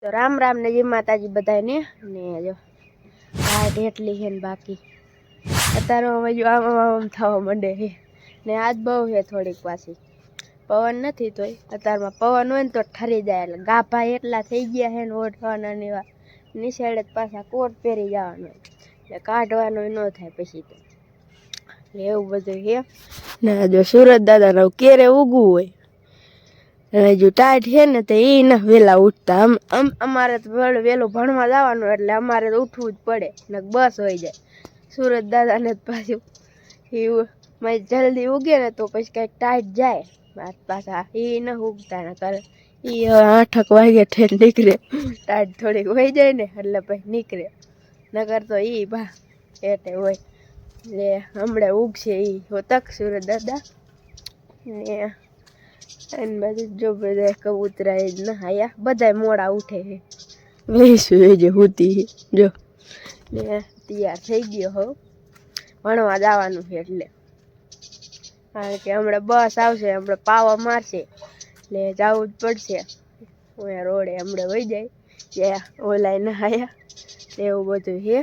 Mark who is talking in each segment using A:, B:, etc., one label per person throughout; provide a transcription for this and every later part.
A: તો રામ રામ ને જય માતાજી બધાને ને જો હાટ એટલી છે ને બાકી અત્યારે હવે જો આમ થવા માંડે છે ને આજ બહુ છે થોડીક પાછી પવન નથી તોય અત્યારમાં પવન હોય ને તો ઠરી જાય એટલે ગાભા એટલા થઈ ગયા છે ને ઓઢવાના ને એવા નિશાળે જ પાછા કોટ પહેરી જવાનું એટલે કાઢવાનું ન થાય પછી તો એટલે એવું બધું છે ને જો સુરત દાદાનું કેરે ઉગવું હોય અને જો ટાઈટ છે ને તો એ ન વહેલા ઉઠતા અમારે તો વહેલું ભણવા જવાનું એટલે અમારે તો ઉઠવું જ પડે ને બસ હોય જાય સુરત દાદાને પાછું એ જલ્દી ઉગે ને તો પછી કંઈક ટાઈટ જાય પાછા એ ન ઉગતા ને કરે એ 8 વાગે ઠેર નીકળે ટાઈટ થોડીક વહી જાય ને એટલે પછી નીકળે નગર તો એ બા એટલે હોય એટલે હમણાં ઉગશે એ હોતક સુરત દાદા ને અને બધું જો બધા કબૂતરા જ ના આયા બધા મોડા ઉઠે છે વહીશું એ જે હોતી જો ને તૈયાર થઈ ગયો હો ભણવા જવાનું છે એટલે કારણ કે હમણાં બસ આવશે હમણાં પાવા મારશે એટલે જવું જ પડશે અહીંયા રોડે હમણાં વહી જાય ત્યાં ઓલાય ના આયા એવું બધું છે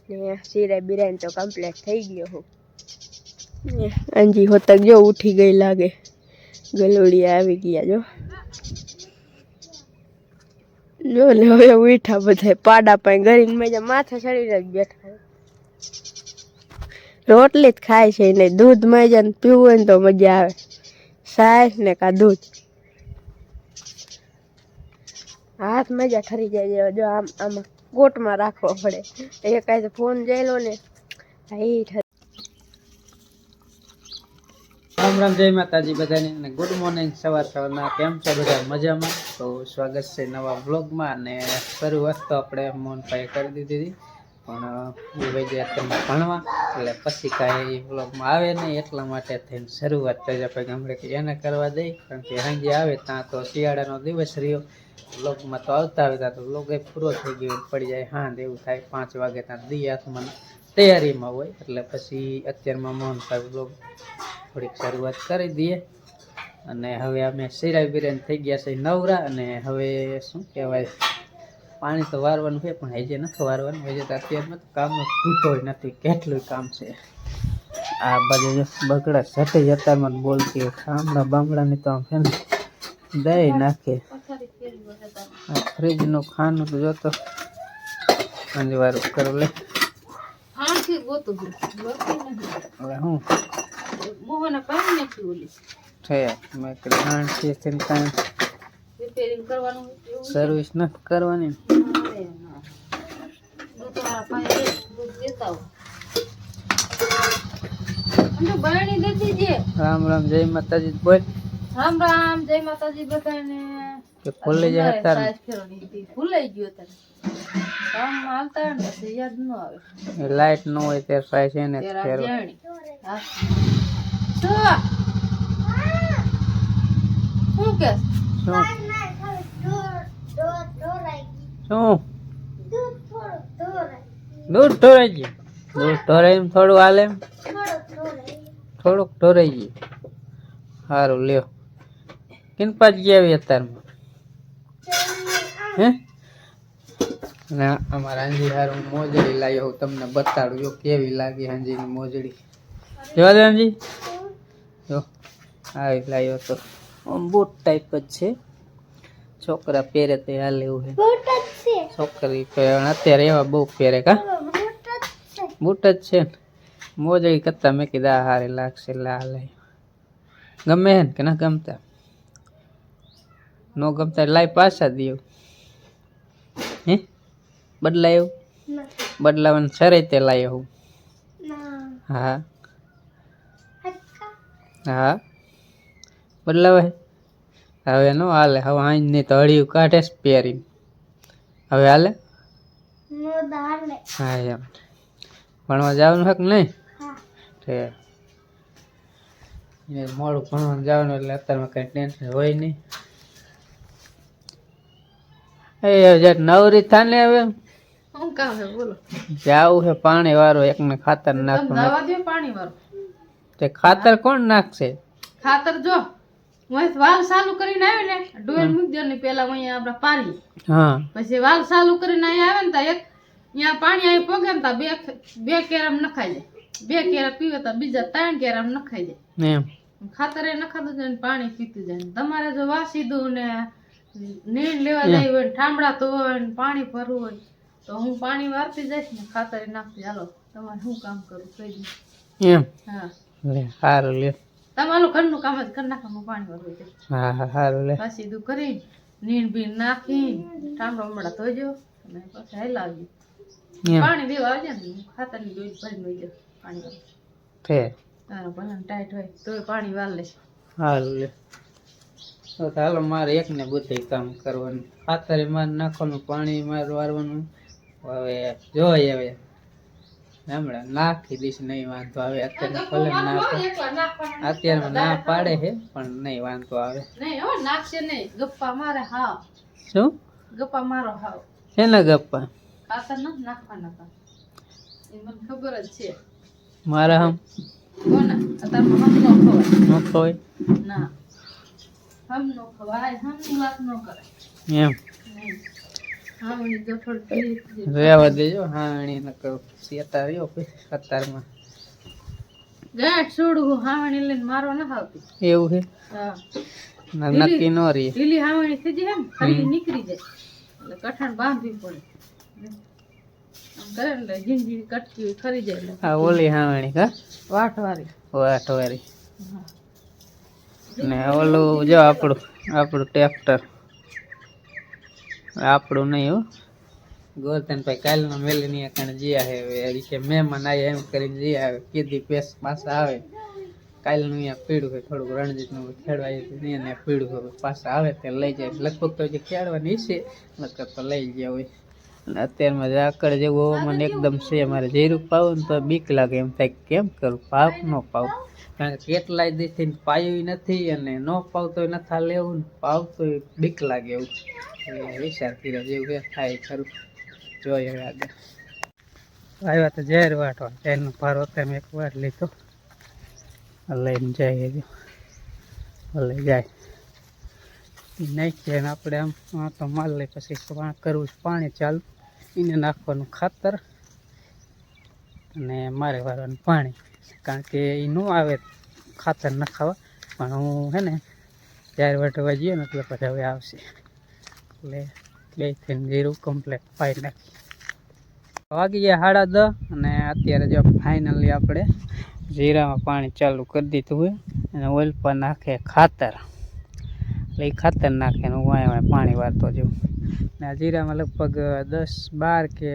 A: ને સિરાય બિરાય તો કમ્પ્લીટ થઈ ગયો હો અંજી હોતક જો ઉઠી ગઈ લાગે ગલોડિયા આવી ગયા જો ને હવે ઉઠા બધા પાડા પાઈ ગરીને મજા માથે ચડીને જ બેઠા રોટલી જ ખાય છે ને દૂધ મજા પીવું હોય ને તો મજા આવે સાસ ને કા દૂધ હાથ મજા ઠરી જાય જો આમ આમાં ગોટમાં રાખવો પડે એ કાંઈ ફોન જઈ લો ને
B: રામ રામ જય માતાજી બધાને અને ગુડ મોર્નિંગ સવારના કેમ છો બધા મજામાં તો સ્વાગત છે નવા વ્લોગમાં અને શરૂઆત તો આપણે મોહનભાઈએ કરી દીધી પણ એ ભાઈ ગયા તમે ભણવા એટલે પછી કાંઈ વ્લોગમાં આવે નહીં એટલા માટે થઈને શરૂઆત થઈ જાય પછી હમણાં કે એને કરવા દઈ કારણ કે સાંજે આવે ત્યાં તો શિયાળાનો દિવસ રહ્યો વ્લોગમાં તો આવતા આવે ત્યાં તો વ્લોગ એ પૂરો થઈ ગયો પડી જાય હાંદ એવું થાય 5 વાગે ત્યાં દી હાથમાં તૈયારીમાં હોય એટલે પછી અત્યારમાં મોહનભાઈ વ્લોગ થોડીક શરૂઆત કરી દઈએ અને હવે અમે સિરાય બિરાય થઈ ગયા છે નવરા અને હવે શું કહેવાય પાણી તો વારવાનું છે પણ હજે નથી વારવાનું હજે તો અત્યારમાં તો કામનો ખૂટો નથી કેટલું કામ છે આ બાજુ બગડા સાથે અત્યારમાં બોલતી ખામડા બામડાની તો આમ છે ને દઈ નાખે આ ફ્રીજનું ખાનું તો જોતો અંજવારું કરું લે હવે હું સર્વિસ નથી કરવાની રામ રામ જય માતાજી બોલ
A: રામ રામ જય માતાજી બધાને
B: કે ભૂલી જાય તારે
A: ભૂલાઈ ગયો તારે કામ હાલતા ને પછી યાદ ન આવે
B: લાઈટ ન હોય ત્યારે સાય છે ને
A: શું કે
B: શું દૂધ ઢોરાઈ ગયું દૂધ ઢોરાઈ થોડું હાલે થોડુંક ઢોરાઈ ગયું સારું લ્યો કિનપા જ ગયા આવી અત્યારમાં હે અને અમારા હાંજી હારું મોજડી લાવ્યો હું તમને બતાડું જો કેવી લાગી હાંજીની મોજડી જોવા દે હાંજી જો આવી લાવ્યો તો આમ બૂટ ટાઈપ જ છે છોકરા પહેરે તો હાલ એવું છે છોકરી અત્યારે એવા બહુ પહેરે કા બૂટ જ છે ને મોજડી કરતા મેં કીધા હારે લાગશે લાલ ગમે હે ને કે ના ગમતા નો ગમતા લાઈ પાછા દઉં હે બદલાયું બદલાવાનું સરે તે લાવ્યો હું હા હા બદલાવે હવે નો હાલે હવે આઈ નહીં તો હળિયું કાઢે જ પહેરીને હવે હાલે હા એમ ભણવા જવાનું હક નહીં મોડું ભણવા જવાનું એટલે અત્યારમાં કઈ ટેન્શન હોય નહીં નવરી થાને હવે જાવું છે પાણી વાળો એકને ખાતર નાખવું તે ખાતર કોણ નાખશે
A: ખાતર જો
C: હું વાલ ચાલુ કરીને આવે ને ડોલ મૂકી દે ને પેલા અહીંયા આપણે પારી
B: હા
C: પછી વાલ ચાલુ કરીને અહીંયા આવે ને તા એક અહીંયા પાણી અહીં પોગે ને તા બે કેરામ નખાઈ જાય 2 કેરા પીવે તો બીજા 3 કેરામ નખાઈ જાય
B: એમ
C: ખાતર એ નખાતું જાય ને પાણી પીતું જાય તમારે જો વાસીદું ને નીણ લેવા જાય હોય ને ઠામડા તો હોય ને પાણી ભરવું હોય તો હું પાણી વારતી જઈશ ને ખાતર એ નાખતી હાલો તમારે શું કામ કરું કહી દઉં
B: એમ
C: હા
B: લે સારું લે
C: તમારું ઘરનું કામ જ કરી નાખવાનું પાણી ભરવું છે
B: હા સારું લે
C: વાસીદું કરી નીણ બીણ નાખી ઠામડા હમણાં ધોજો અને પછી હલાવજો
B: એમ
C: પાણી દેવા આવજે ને ખાતરની ડોલ ભરીને વહી જાવ પાણી વાળું
B: છે
C: તારો ભલે ટાઈટ હોય તોય પાણી વાળ લે
B: સારું લે તો ચાલો મારે એકને બધે કામ કરવાનું ખાતર માર નાખવાનું પાણી માર વારવાનું હવે જોઈએ હવે હમણાં નાખી દઈશ નહીં વાંધો આવે અત્યારે ભલે અત્યારે ના પાડે છે પણ નહીં વાંધો આવે
C: નહીં હો નાખશે નહીં ગપ્પા મારે હાવ
B: શું
C: ગપ્પા મારો હાવ
B: શેના ગપ્પા
C: ખાતર ન નાખવાના હતા એ મને ખબર જ છે
B: મારા હમ
C: કોના અત્યારમાં હમ નો ખવાય
B: ન ખવાય
C: ના હમ નો ખવાય હમની વાત ન કરે
B: એમ
C: નહીં હાવણી જો થોડી
B: રહેવા દેજો હાણી ન કહું સેતા રહ્યો કતારમાં
C: ગાંઠ છોડું હાવણી લઈને મારો ન આવતી
B: એવું છે
C: હા
B: નક્કી ન રહી
C: લીલી હાવણી થઈ જાય ને ખરી નીકળી જાય એટલે કઠણ બાંધવી પડે આમ કરે ને એટલે ઝીણી કટકી હોય ખરી જાય એટલે
B: આ ઓલી હાવણી કા
C: વાટવારી
B: વાટવારી ને ઓલું જો આપણું ટ્રેક્ટર આપણું નહીં હો ગોરધનભાઈ કાલનો મેલની કારણે જીયા હે હવે કે મહેમાન આવ્યા એમ કરીને જીયા આવે કીધી પેસ પાછા આવે કાલનું અહીંયા પીડું હોય થોડુંક રણજીતનું ખેડવાય નહીં ને પીડું હોય પાછા આવે તે લઈ જાય લગભગ તો જે ખેડવાની છે નકર તો લઈ ગયા હોય અને અત્યારમાં જ આકડ જેવું મને એકદમ છે મારે જીરું પાવું ને તો બીક લાગે એમ થાય કેમ કરું પાવ ન પાવ કારણ કે કેટલાય દીથી પાયું નથી અને ન પાવતોય નથા લેવું ને પાવતોય બીક લાગે એવું એટલે વિચાર કર્યો જેવું કે થાય ખરું જોઈએ હવે આગળ આવ્યા તો ઝેર વાટવા ઝેરનો ભારો તમે એક વાર લીધો લઈને જઈએ જો ભલે જાય નાખીએ ને આપણે આમ તો માલ લઈ પછી કરવું છે પાણી ચાલુ એને નાખવાનું ખાતર અને મારે વારવાનું પાણી કારણ કે એ ન આવે ખાતર ન ખાવા પણ હું હે ને ચાર વાટવા જઈએ ને એટલે પછી હવે આવશે એટલે બે થઈને જીરું કમ્પ્લેટ પાઈ નાખી વાગી ગયા 10:30 અને અત્યારે જો ફાઇનલી આપણે જીરામાં પાણી ચાલુ કરી દીધું હોય અને ઓઇલ પર નાખે ખાતર એટલે એ ખાતર નાખે ને હું વાય પાણી વારતો જઉં ને આ જીરામાં લગભગ 10-12 કે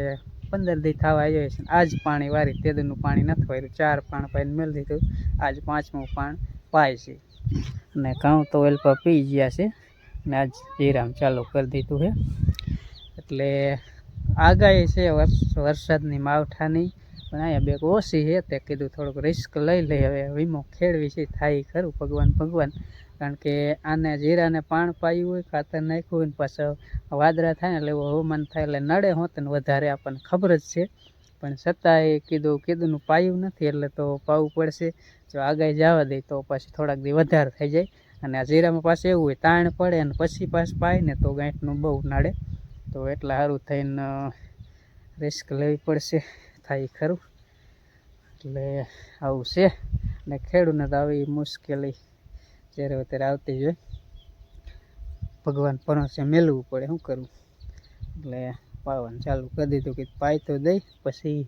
B: 15 દી થવા આવ્યો છે આજ પાણી વારી તેદનું પાણી નથી વાર્યું 4 પાણ પાઈને મેળ દીધું આજ 5મું પાણ પાય છે અને ઘઉં તો ઓઇલ પર પી ગયા છે ને આજ જીરામાં ચાલુ કરી દીધું છે એટલે આગાહી છે વરસાદની માવઠાની પણ અહીંયા બેગ ઓછી છે તે કીધું થોડુંક રિસ્ક લઈ લઈ હવે વીમો ખેડવી છે થાય ખરું ભગવાન કારણ કે આને જીરાને પાણ પાયું હોય ખાતર નાખ્યું હોય ને પાછળ વાદળા થાય ને એટલે એવું હવામાન થાય એટલે નડે હોત ને વધારે આપણને ખબર જ છે પણ છતાંય કીધુંનું પાયું નથી એટલે તો પાવું પડશે જો આગાહી જવા દે તો પછી થોડાક દી વધારે થઈ જાય અને આ જીરામાં પાછું એવું હોય તાણ પડે અને પછી પાછું પાય ને તો ગાંઠનું બહુ નડે તો એટલા સારું થઈને રિસ્ક લેવી પડશે થાય ખરું એટલે આવું છે ને ખેડૂને તો આવી મુશ્કેલી જ્યારે અત્યારે આવતી જ હોય ભગવાન પરોસે મેળવવું પડે શું કરવું એટલે પાવાનું ચાલુ કરી દીધું કે પાય તો દઈ પછી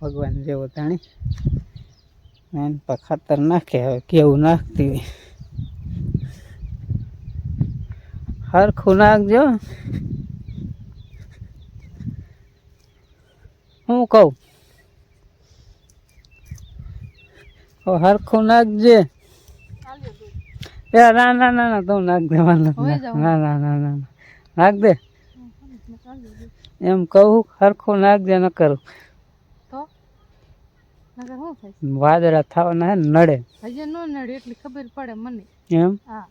B: ભગવાન જેવો જાણી એને પર ખાતર નાખે હવે કેવું નાખતી હોય હરખું નાખજો હું કહું હરખું નાખજે ના તું નાખ દે ના નાખ દે એમ કહું હરખું નાખજે ન કરું વાદળા થવાના હે નડે
C: હજી નો નડે એટલી ખબર પડે મને
B: એમ
C: હા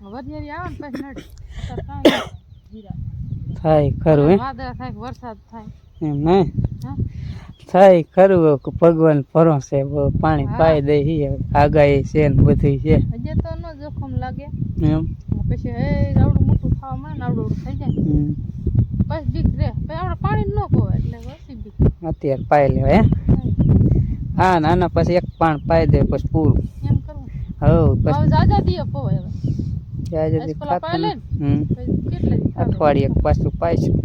C: વરિયાળી આવે ને પછી નડે
B: થાય ખરું હે
C: વાદળા થાય કે વરસાદ થાય
B: એમ નહીં
C: હા
B: થાય ખરું કે ભગવાન ભરોસે પાણી
C: હા.
B: પાઈ દે હી આગાહી છે ને બધી છે
C: હજી તો ન જોખમ લાગે
B: એમ
C: પછી હે આવડું મોટું થવા માંડે ને આવડું થઈ જાય
B: હમ.
C: પછી બીક રે પછી આપણે પાણી ન પોવાય એટલે ઓછી બીક
B: અત્યારે પાઈ લેવાય હે હા નાના પછી એક પાણ પાઈ દે પછી પૂરું
C: એમ કરવું
B: હવ
C: હવે
B: પછી
C: જાજા દીએ પોવાય હવે
B: ત્યાં
C: આજ
B: સુધી
C: પેલા પાઈ
B: ખાતું
C: લે ને
B: હમ
C: પછી કેટલે દી ખાવે
B: અઠવાડિયે પાછું પાઈશું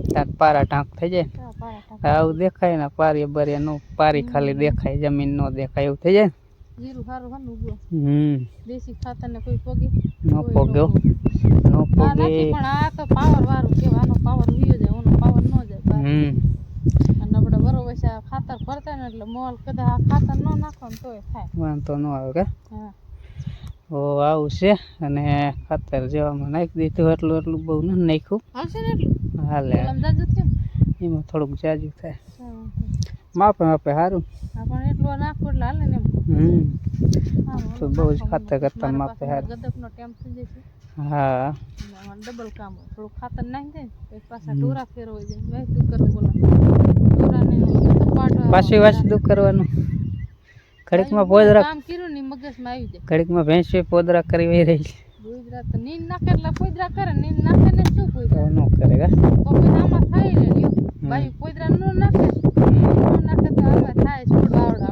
B: ત્યાં પારા ઢાંક થઈ જાય
C: હા, પારા ટાંકા.
B: ને આવું દેખાય ને પારી બરે નો પારી ખાલી દેખાય જમીન નો દેખાય એવું થઈ જાય
C: જીરું સારું હા ઉગો
B: હમ
C: દેશી ખાતર ને કોઈ પોગી
B: નો
C: કોઈ
B: પોગ્યો નો
C: આ
B: પોગે
C: નથી પણ આ તો પાવર વાળું કેવા આનો પાવર ઉયો જાય ઓનો પાવર ન જાય બહાર.
B: હમ
C: અને આપણે બરોબર છે આ ખાતર ભરતા ને એટલે મોલ કદાચ આ ખાતર ન નાખો ને તોય થાય
B: વાંધો ન આવે કે
C: હા
B: ઓ આવું છે અને ખાતર જેવામાં નાખી દીધું એટલું બહુ નથી નાખ્યું
C: હાલશે ને એટલું
B: હાલે
C: પેલામાં જાજુ થયું
B: એમાં થોડુંક જાજુ થાય
C: હા
B: માપે માપે સારું
C: પણ એટલું નાખવું એટલે હાલે ને એમ
B: હમ
C: સારું,
B: તો
C: ઓલું
B: બહુ જ
C: નાખો
B: ખાતર
C: મને.
B: કરતા
C: મારા
B: માપે
C: પાસે
B: સારું
C: ગદપનો ટેમ થઈ જશે
B: હા
C: ડબલ કામ હોય થોડું ખાતર નાખી દે પછી પાછા ઢોરા ફેરવાઈ જાય વાયતું કરો બોલા ઢોરાને ગદપ પાડવા
B: પાછી વાસદું કરવાનું ઘડીકમાં પોદરા
C: કામ કર્યું ને ઈ મગજમાં આવી જાય
B: ઘડીકમાં ભેંસ પોદરા કરી વહી રહી છે
C: ગુજરાત તો નીંદ નાખે એટલે પોદરા કરે નીંદ નાખે ને શું
B: તો
C: પોદરા
B: ન કરે કા
C: તો પછી આમાં થાય ને લ્યો ભાઈ પોદરા ન નાખે તો આમાં થાય છોડ આવડ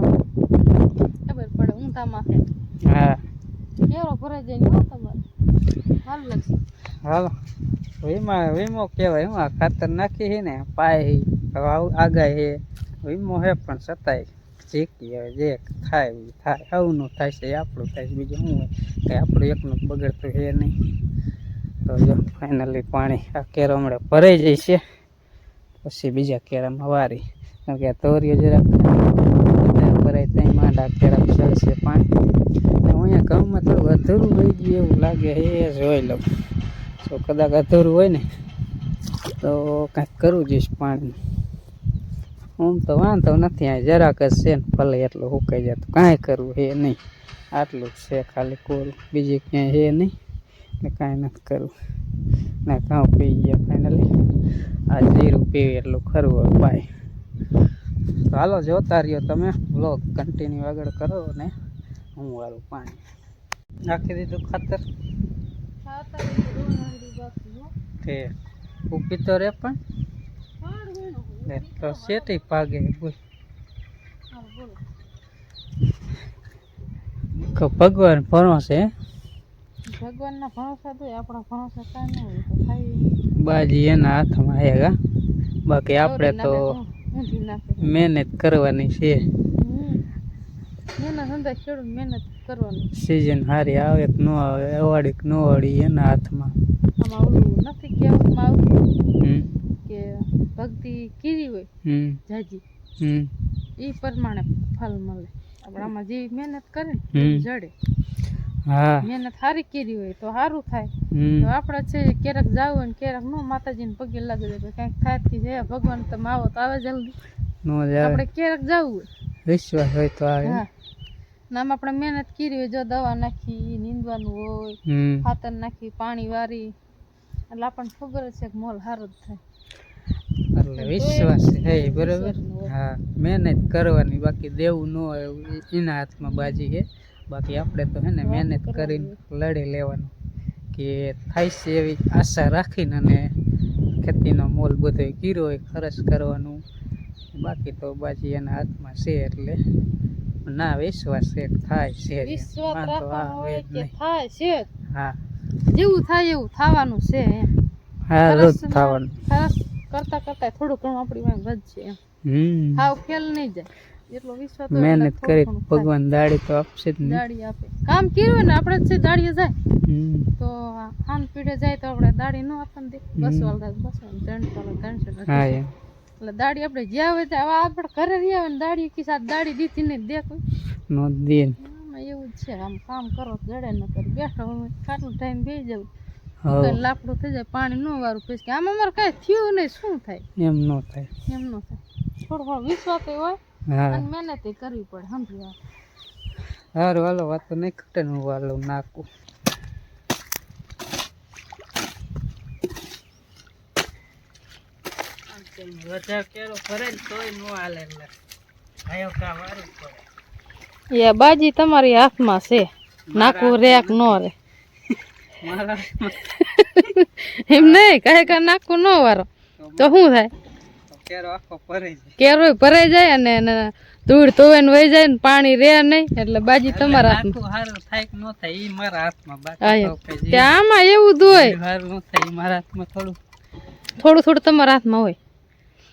C: ખબર પડે ઊંધામાં છે
B: હા
C: કેવડો ભરાઈ જાય ને હો તમારે સારું લાગશે
B: હાલો વીમો કહેવાય એમાં ખાતર નાખી છે ને પાય હવે આગાય છે વીમો હે પણ છતાંય શીખી હવે જે થાય એ થાય આવું થાય છે એ આપણું થાય છે બીજું શું હોય કંઈ આપણું એકનું બગડતું છે નહીં તો જો ફાઇનલી પાણી આ કેરો હમણાં ભરાઈ જાય છે પછી બીજા કેરામાં વારી કારણ કે આ તોરિયો જરાક ભરાય ત્યાં માંડા કેરા ચડશે પાણી અહીંયા ઘઉંમાં થોડું અધૂરું રહી ગયું એવું લાગે એ જોઈ લઉં તો કદાચ અધૂરું હોય ને તો કાંઈક કરવું જોઈશ પાણી આમ તો વાંધો નથી આ જરાક જ છે ને ભલે એટલું સુકાઈ જાય તો કાંઈ કરવું એ નહીં આટલું જ છે ખાલી કોરું બીજી ક્યાંય છે નહીં એટલે કાંઈ નથી કરવું ને ઘઉં પી ગયા ફાઇનલી આ જીરું પીવી એટલું ખરું હોય બાય તો હાલો જોતા રહ્યો તમે બ્લોગ કન્ટિન્યુ આગળ કરો ને હું વાળું પાણી નાખી દીધું ખાતર
C: ખાતર રોનાડી બાકી હો
B: તે ઊભી તો રે પણ
C: હાડ વેણો
B: એ તો શેટી ભાગે બોલ
C: હાલ બોલો
B: કે ભગવાન ભરોસે
C: ભગવાનના ભરોસા તો આપણા ભરોસા કાંઈ ન હોય તો થાય
B: બાજી એના હાથમાં આયેગા બાકી આપણે તો
C: ઊંધી નાખે
B: મહેનત કરવાની છે
C: મહેનત અંદર ખેડૂત મહેનત કરવાની
B: સિઝન સારી આવે કે ન આવે અવાડી કે ન અવાડી એના હાથમાં
C: આમાં ઓલું નથી કહેવામાં આવતું
B: હમ
C: કે ભક્તિ કીધી હોય
B: હમ
C: જાજી
B: હમ
C: એ પ્રમાણે ફળ મળે આપણે આમાં જે મહેનત કરે ને
B: હમ.
C: એ જડે
B: હા
C: મહેનત સારી કરી હોય તો સારું થાય
B: હમ
C: તો આપણે છે ક્યારેક જાવું હોય ને ક્યારેક ન માતાજીને પગે લાગી જાય કંઈક થાય કે જે ભગવાન તમે આવો તો આવે જલ્દી
B: નો જ આવે
C: આપણે ક્યારેક જવું હોય
B: વિશ્વાસ હોય તો આવે
C: હા નામ આપણે મહેનત કરી હોય જો દવા નાખી નીંદવાનું હોય
B: હમ
C: ખાતર નાખી પાણી વારી એટલે આપણને ખબર જ છે કે મોલ સારો જ થાય
B: એટલે વિશ્વાસ છે બરોબર
C: વિશ્વાસનું હોય.
B: હા મહેનત કરવાની બાકી દેવું ન હોય એવું એના હાથમાં બાજી છે બાકી આપણે તો હે ને મહેનત કરીને લડી લેવાનું કે થાય છે એવી આશા રાખીને અને ખેતીનો મોલ બધો કર્યો હોય ખર્ચ કરવાનું બાકી તો બાજી એના હાથમાં છે એટલે ના વિશ્વાસ છે કે થાય છે એમ.
C: વિશ્વાસ
B: વાંધો
C: રાખવાનો
B: આવે
C: હોય
B: જ
C: કે
B: નહીં.
C: થાય છે જ.
B: હા
C: જેવું થાય એવું થવાનું છે એમ
B: હા રોજ
C: ખરસમાં-
B: થવાનું
C: ખરસ કરતા કરતા થોડું ઘણું આપણી પાસે વધશે એમ
B: હમ
C: હાવ ખેલ નહીં જાય એટલો વિશ્વાસ હોય
B: મહેનત
C: એટલે
B: કરી
C: થોડું ઘણું થાય.
B: ભગવાન દાડી તો આપશે જ ને
C: દાડી આપે કામ કર્યું હોય ને આપણે જ છે દાડીએ જાય
B: હમ
C: તો ખાન પીઢે જાય તો આપણે દાડી ન આપણને દે બસો
B: હમ.
C: વાળા 200 300 વાળા 300
B: હા એમ
C: એટલે દાડી આપણે જ્યાં હોય ત્યાં હવે આપણે ઘરે રહ્યા હોય ને દાડી કિસ્સા દાડી દીધી નહીં દે કોઈ
B: નો દિન
C: આમાં એવું જ છે આમ કામ કરો તો જડે ન કરે બેઠો હોય કેટલો ટાઈમ બેસી જવું
B: હવ
C: કઈ લાકડું થઈ જાય પાણી ન વારું પછી કે આમાં અમારે કાંઈ થયું નહીં શું થાય
B: એમ નો થાય
C: એમ ન થાય થોડો ઘણો વિશ્વાસ હોય
B: હા
C: અને મહેનત કરવી પડે સમજી વાત
B: સારું હાલો વાત તો નહીં ઘટે ને હું હાલો નાખું વધારે કેરો ભરે ને તોય નો હાલે એટલે આયો કા વારું પડે.
C: એ બાજી તમારી હાથમાં છે, નાખવું રે કે નો રે
B: મારા
C: એમ નહીં કહે નાખવું ન વારો તો શું થાય?
B: કેરો આખો ભરે જાય.
C: કેરોય ભરાઈ જાય અને ધૂળ ધોવે ને વહી જાય ને પાણી રે નહીં એટલે બાજી તમારા હાથમાં.
B: નાખું હારું થાય કે નો થાય ઈ મારા હાથમાં.
C: હા,
B: બાકી
C: એમ.
B: તો કઈ
C: તે આમાં એવું જ હોય,
B: હારું નો થાય ઈ મારા હાથમાં. થોડું
C: થોડું તમારા હાથમાં હોય.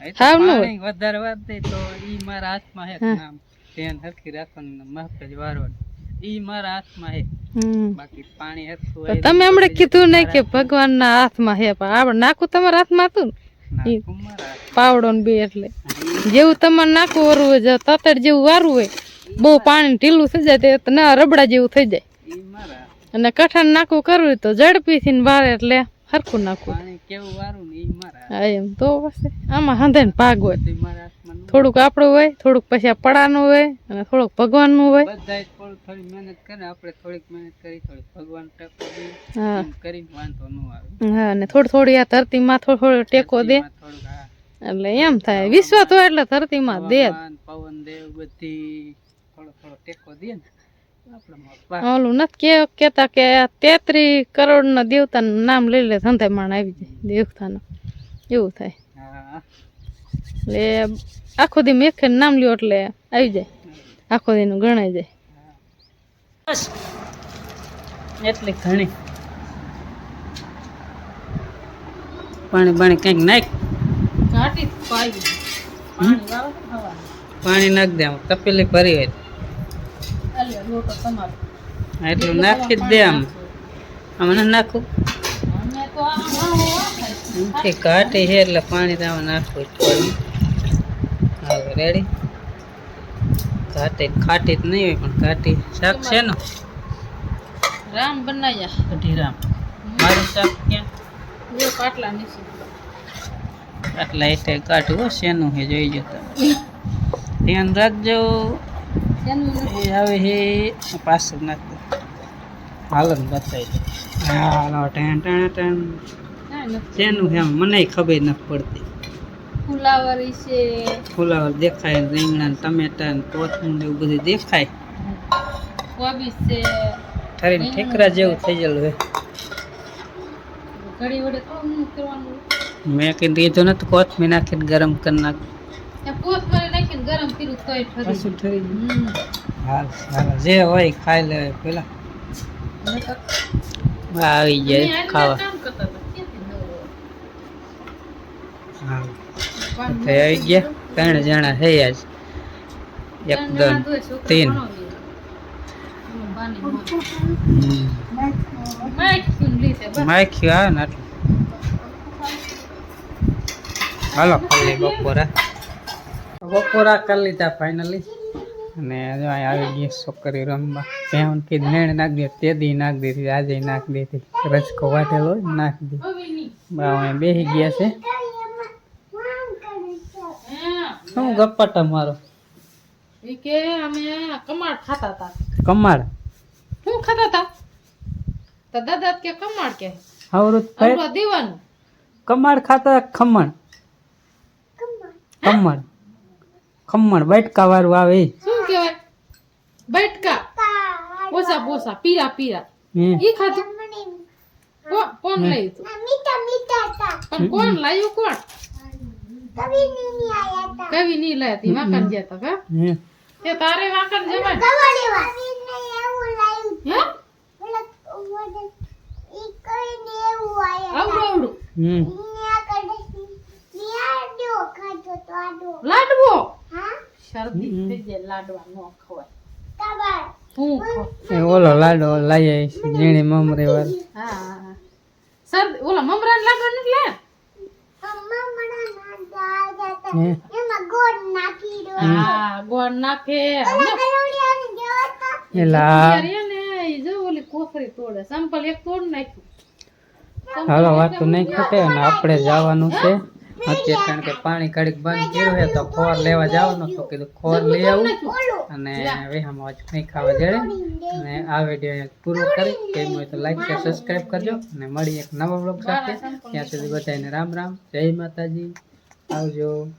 B: એ તો
C: હાવ ન હોય.
B: પાણી વધારે વાર દે તો ઈ મારા હાથમાં હે. નામ ધ્યાન હરખી રાખવાનું, માપે જ વારવાનું, ઈ મારા હાથમાં હે. બાકી પાણી હરખું
C: તો
B: હોય
C: તમે હમણાં કીધું નહીં કે ભગવાનના હાથમાં હે, પણ આપણે નાખું તમારા હાથમાં હતું ને
B: નાખું મારા હાથમાં.
C: પાવડો ને બે એટલે જેવું તમારે નાખવું વારવું હોય, તતડ જેવું વારવું હોય, બહુ પાણી ઢીલું થઈ જાય તે ના રબડા જેવું થઈ જાય.
B: ઈ મારા
C: અને કઠણ નાખવું કરવું હોય તો ઝડપીથી ને વારે એટલે હરખું નાખવું.
B: પાણી કેવું વારું ને ઈ મારા
C: હા એમ તો પછી આમાં હાંધે ને ભાગ હોય,
B: હાથમાં. મારા હાથમાં નો.
C: થોડુંક આપણું હોય, થોડુંક પછી આ પડાનું હોય અને થોડુંક ભગવાનનું હોય.
B: બધાય થોડી મહેનત કરે, આપણે થોડીક મહેનત કરી, થોડીક ભગવાન ટેકો દે,
C: હા
B: એમ કરીને વાંધો ન આવે.
C: હા અને થોડી આ ધરતીમાં થોડો ટેકો દે
B: એમાં થોડુંક આ
C: એટલે એમ થાય વિશ્વાસ હોય એટલે ધરતીમાં દે જ.
B: ભગવાન, પવન દેવ બધી થોડો ટેકો દે ને આપણામાં.
C: ઓલું નથી કેતા કે 33 કરોડના દેવતાનું નામ લઈ લે ધંધે માણ આવી જાય દેવતાનું, એવું થાય.
B: હા
C: એટલે આખો દી મેખે નામ લ્યો એટલે આવી જાય, આખો દીનું ગણાઈ જાય.
B: બસ એટલી ઘણી પાણી કંઈક નાખ. પાણી નાખ દે, આમ તપેલી ભરી હોય એટલું નાખી જ દે. આમ આમાં નાખું એમથી ઘાટી છે એટલે પાણી તો આમાં નાખવું જ પડે. હવે રેડી. ઘાટી ખાટી જ નહીં હોય પણ ઘાટી શાક છે ને
C: રામ બનાયા
B: કઢી રામ. મારું શાક ક્યાં
C: પાટલા નીચે
B: આટલા એટલે કાઢવું શેનું છે જોઈ જતા ધ્યાન રાખજો. એ આવે છે પાછળ નાખ દે. હાલો ને બતાવી દે. હાલો ટેન ટેન ટેન. શેનું છે આમ મને ખબર નથી પડતી.
C: ફુલાવરી છે,
B: ફુલાવર દેખાય, રીંગણા ને ટમેટા ને કોથમીર ને એવું બધું દેખાય.
C: કોબીજ છે,
B: ઠરીને ઠેકરા જેવું થઈ ગયેલું છે.
C: ઘડી વડે થોડું કરવાનું.
B: મેં કીધું નથી કોથમીર નાખીને ગરમ કરી નાખ.
C: કોથમરી નાખીને ગરમ કર્યું તોય ઠરી.
B: પાછું ઠરી ગયું. હાલ હાલ જે હોય ખાઈ લે પેલા. આવી જાય ખાવા. હા આવી ગયા 3 જણા છે આજ. 1 2 3. માખ્યું આવે ને આટલું. હાલો ખાલી બપોરા કરી લીધા ફાઇનલી. અને જો અહીં આવી ગઈ છોકરી રમવા. ત્યાં કીધું નેણ નાખી દે, તે દી નાખી દીધી, આજે નાખી દીધી. રજકો વાટેલો હોય ને નાખી દીધી. અહીંયા બેસી ગયા છે. શું ગપ્પા મારો?
C: ઈ કે અમે કમાડ ખાતા હતા.
B: કમાડ
C: શું ખાતા હતા? તો દાદા કે કમાડ કે
B: આવરું
C: આવડો દીવાનું.
B: કમાડ ખાતા. ખમણ ખમણ ખમણ બટકા વાળું આવે ઈ.
C: શું કહેવાય? બટકા પોસા પોસા પીરા પીરા
B: હે.
C: ઈ ખાધું. કોણ લાવ્યું તું? પણ કોણ લાવ્યું? કોણ? કવિ ની લાયા તી વાકણ ગયા તા કા?
B: હે.
C: તે તારે વાકણ જવાય. હે? આવડું આવડું
B: હમ.
C: લાડવો. શરદી થઈ જાય, લાડવા નો ખવાય. હું
B: એ ઓલો લાડો લાઈએ ઝીણી મમરી વાળી.
C: હા શરદી ઓલા મમરા લાડવા નથી લાયા?
B: હે.
C: હા ગોળ નાખે.
B: એલા
C: ને ઈ જો ઓલી કોથળી તોડે. સંપલ એક તોડ નાખ્યું.
B: હાલો વાત તો નહીં ખૂટે. અને આપણે જવાનું છે અત્યારે, કારણ કે પાણી ઘડીક બંધ કર્યું છે તો ખોર લેવા જવાનું. તો કીધું ખોર લઈ આવું અને વેહામાં આજ નહીં ખાવા જડે. અને આ વિડીયો પૂરો કરી કેમ હોય તો લાઈક શેર સબસ્ક્રાઈબ કરજો. અને મળી એક નવા બ્લોગ સાથે. ત્યાં સુધી બધાને રામ રામ, જય માતાજી. આવજો.